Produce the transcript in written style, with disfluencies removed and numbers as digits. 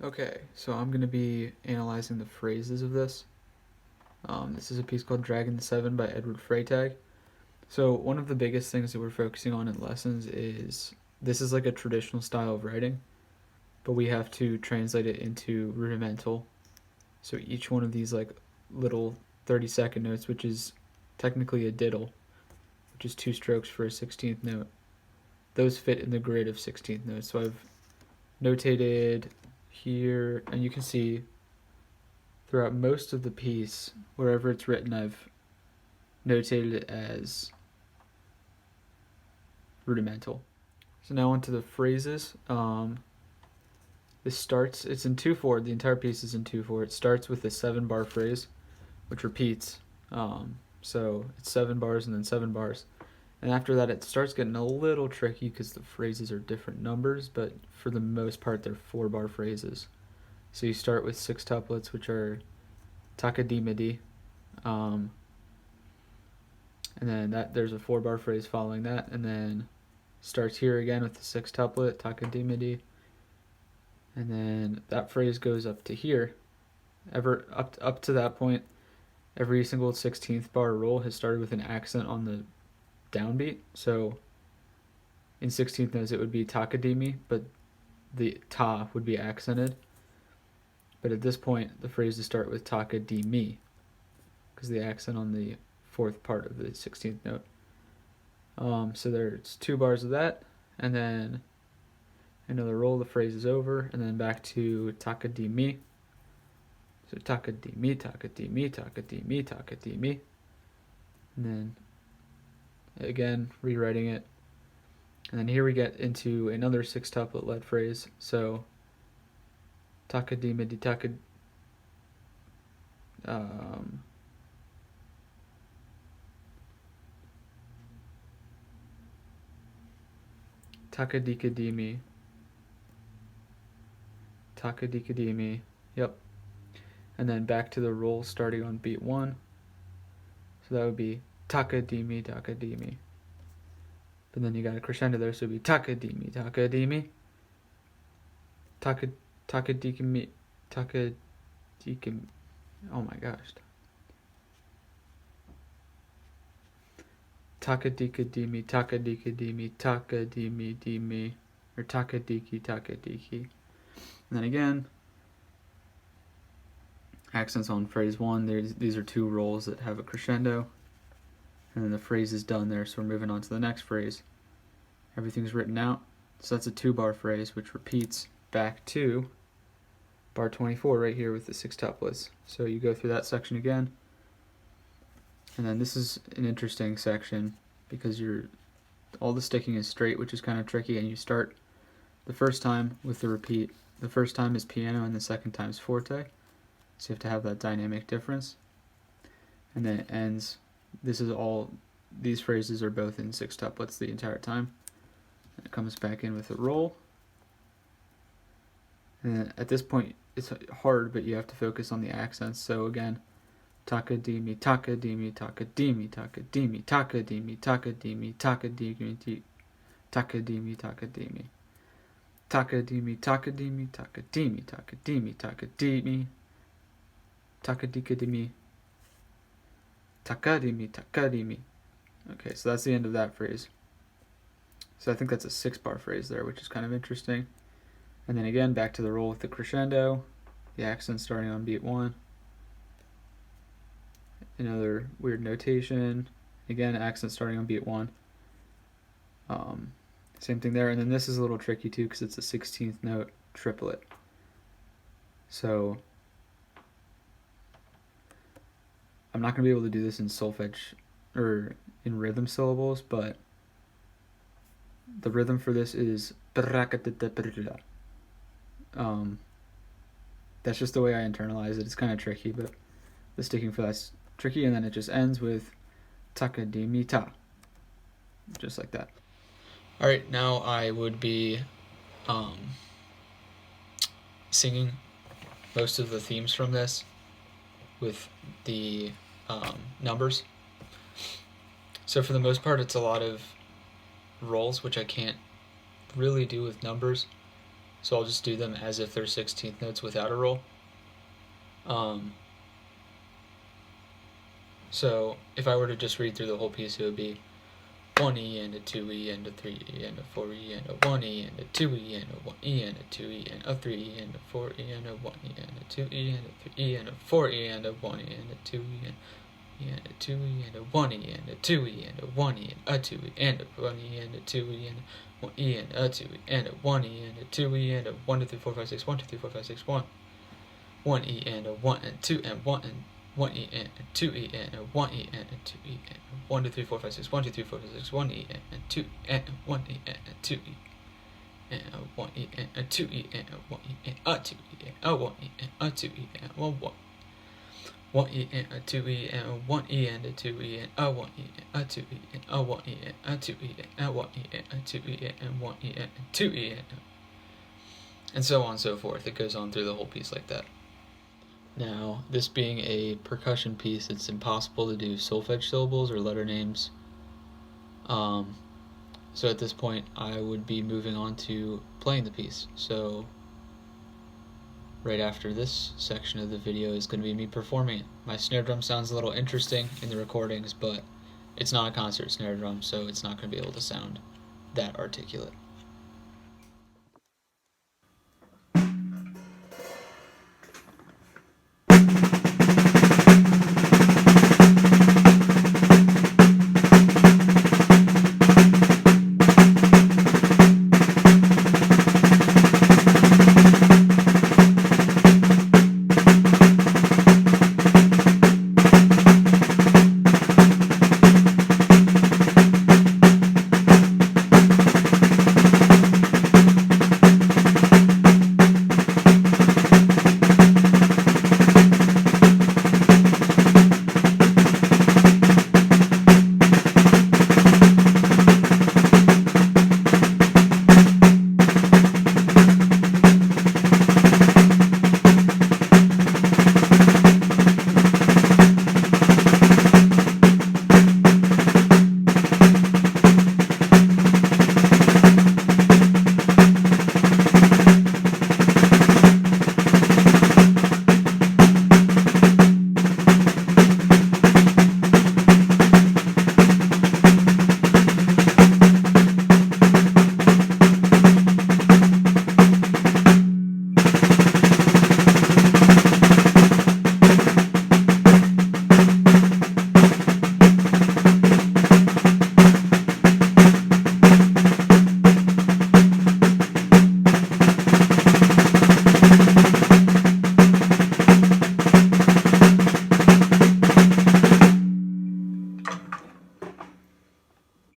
Okay, so I'm going to be analyzing the phrases of this. This is a piece called Draggin 7 by Edward Freytag. So one of the biggest things that we're focusing on in lessons is this is like a traditional style of writing, but we have to translate it into rudimental. So each one of these like little 30-second notes, which is technically a diddle, which is 2 strokes for a 16th note, those fit in the grid of 16th notes. So I've notated here, and you can see throughout most of the piece, wherever it's written, I've notated it as rudimental. So now onto the phrases. This starts, it's in 2/4, the entire piece is in 2/4. It starts with a 7-bar phrase, which repeats. So it's 7 bars and then 7 bars. And after that, it starts getting a little tricky because the phrases are different numbers, but for the most part, they're 4-bar phrases. So you start with 6 tuplets, which are takadimidi, and then there's a 4-bar phrase following that, and then starts here again with the 6 tuplet, takadimidi, and then that phrase goes up to here. Up to that point, every single 16th bar roll has started with an accent on the downbeat. So in 16th notes it would be takadimi, but the ta would be accented. But at this point, the phrases start with takadimi because the accent on the 4th part of the 16th note. So there's 2 bars of that, and then another roll, the phrase is over, and then back to takadimi. So takadimi, takadimi, takadimi, takadimi. And then again, rewriting it. And then here we get into another 6 tuplet led phrase. So takadimidi, takadikadimi, takadikadimi, yep. And then back to the roll starting on beat 1. So that would be takadimi, takadimi. But then you got a crescendo there, so it would be takadimi, takadimi, takadikimi, takadikimi. Oh my gosh. Takadikadimi, takadikadimi, takadimi, or takadiki, takadiki. And then again, accents on phrase 1. These are 2 rolls that have a crescendo, and then the phrase is done there, so we're moving on to the next phrase. Everything's written out, so that's a 2-bar phrase, which repeats back to bar 24 right here with the 6 tuplets. So you go through that section again, and then this is an interesting section because all the sticking is straight, which is kind of tricky, and you start the first time with the repeat. The first time is piano and the second time is forte, so you have to have that dynamic difference. And then it ends, these phrases are both in 6 tuplets the entire time. And it comes back in with a roll. And at this point, it's hard, but you have to focus on the accents. So again, takadimi, takadimi, takadimi, takadimi, takadimi, takadimi, takadimi, takadimi, takadimi, takadimi, takadimi, takadimi, takadimi, takadimi, takadikadimi, takadimi, takadimi. Okay, so that's the end of that phrase. So I think that's a 6-bar phrase there, which is kind of interesting. And then again, back to the roll with the crescendo, the accent starting on beat 1. Another weird notation. Again, accent starting on beat 1. Same thing there. And then this is a little tricky too because it's a 16th note triplet. So I'm not going to be able to do this in solfege or in rhythm syllables, but the rhythm for this is that's just the way I internalize it. It's kind of tricky, but the sticking for that's tricky, and then it just ends with takadimita, just like that. All right, now I would be singing most of the themes from this with the numbers. So for the most part, it's a lot of rolls, which I can't really do with numbers. So I'll just do them as if they're 16th notes without a roll. So if I were to just read through the whole piece, it would be 1E and a 2E and a 3E and a 4E and a 1E and a 2E and a 1E and a 2E and a 3E and a 4E and a 1E and a 2E and a 3E and a 4E and a 1E and a 2E and a 2E and a 1E and a 2E and a 1E and a 2E and a 1E and a 2E and a 1E and a 2E and a 1E and a 2E and a 1 2 3 4 5 6 1 2 3 4 5 6 1 1E and a 1 and 2 and 1 and 1E and a 2E and a 1E and a 2E and 1 2 3 4 5 6 1 2 3 4 5 6 1E and a 2E and 1E and a 2E and a 1E and a 2E and a 1E and a 2E and a 1E and a 2E and a 1E and a 2E and a 1E and a 2E and a 1E and a 2E and a 1E and a 2E and a 1E and a 2E and 1E and a 2E and so on and so forth. It goes on through the whole piece like that. Now, this being a percussion piece, it's impossible to do solfege syllables or letter names. So at this point, I would be moving on to playing the piece. So right after this section of the video is going to be me performing it. My snare drum sounds a little interesting in the recordings, but it's not a concert snare drum, so it's not going to be able to sound that articulate.